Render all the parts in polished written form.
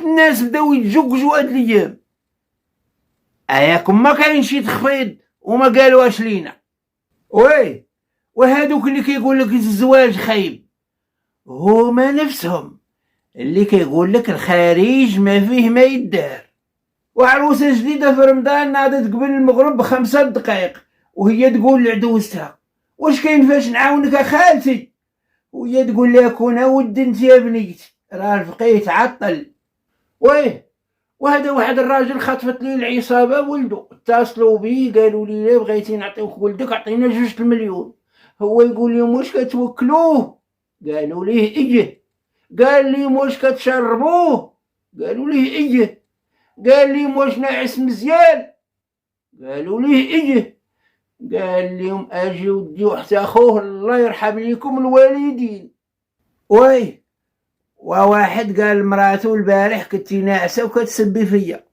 الناس بداو يتزوجوا هاد الايام. اياكم ما كاين شي تخفيض وما قالوهاش لينا. وهادوك اللي كيقول لك الزواج خايب هما نفسهم اللي كيقول لك الخارج ما فيه ما يدار. وعروسه جديده في رمضان ناضت قبل المغرب ب5 دقائق وهي تقول لعدوستها واش كاين فاش نعاونك اخالتي، وهي تقول لها كون ود انت يا بنيتي راه الفقيه تعطل. وهذا واحد الراجل خطفت ليه العصابه ولده، اتصلوا بيه قالوا لي لا بغيتي نعطيوك ولدك عطينا 2 مليون. هو يقول لهم واش كتوكلوه؟ قالوا ليه اجه. قال لي واش كتشربوه؟ قالوا ليه اجه. قال لي واش ناعس مزيان؟ قالوا ليه اجه. قال لهم اجي ودي حتى اخوه الله يرحم ليكم الوالدين. وواحد قال لمراته البارح كنتي ناعسه وكتسبي فيا،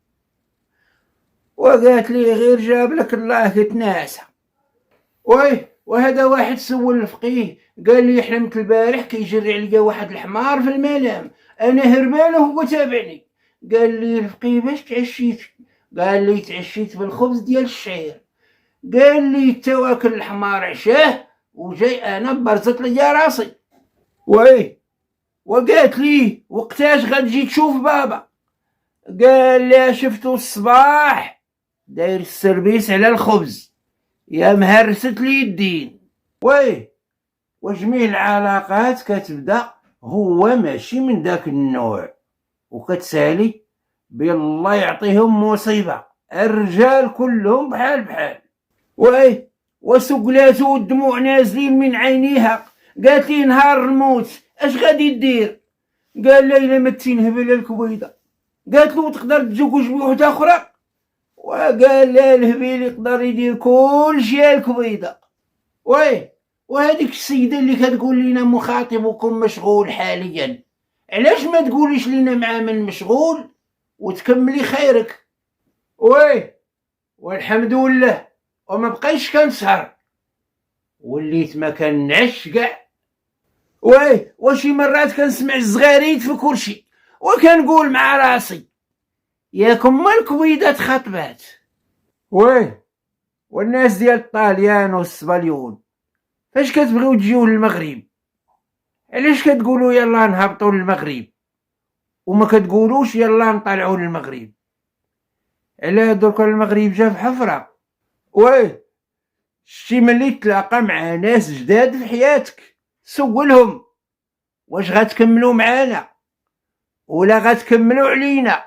وقالت لي غير جاب لك الله كنت ناعسه. وهذا واحد سول الفقيه قال لي حلمت البارح كيجري عليا واحد الحمار في المنام، انا هربان وهو تابعني. قال لي الفقيه باش تعشيت؟ قال لي تعشيت بالخبز ديال الشعير. قال لي تا واكل الحمار عشاه وجاي انا برزت ليا راسي. وقالت لي وقتاش غتجي تشوف بابا؟ قال لي شفتو الصباح داير السربيس على الخبز يا مهرست لي الدين. وجميع العلاقات كتبدا هو ماشي من داك النوع وكتسالي بالله يعطيهم مصيبه، الرجال كلهم بحال. وسقلاتو والدموع نازلين من عينيها. قالت لي نهار الموت اش غادي دير؟ قال لي الا ما تنهبل الكبيضه. قالت له تقدر تزوج بوحده اخرى؟ وقال لا الهبيل يقدر يدير كل شيء الكبيضه. وهذيك السيده اللي كتقول لنا مخاطبكم مشغول حاليا، علاش ما تقوليش لنا مع من مشغول وتكملي خيرك؟ والحمد لله وما بقيتش كنسهر وليت ما كنعش كاع. وشي مرات كنسمع الزغاريد في كلشي وكنقول مع راسي ياكم ما الكويدات خطبات. والناس ديال الطاليان والسباليون فاش كتبغيو تجيو للمغرب علاش كتقولوا يلا نهبطوا للمغرب وما كتقولوش يلا نطلعوا للمغرب؟ علاه درك المغرب جا في حفره. شتي ملي تلاقى مع ناس جداد في حياتك سولهم واش غتكملوا معانا ولا غتكملوا علينا.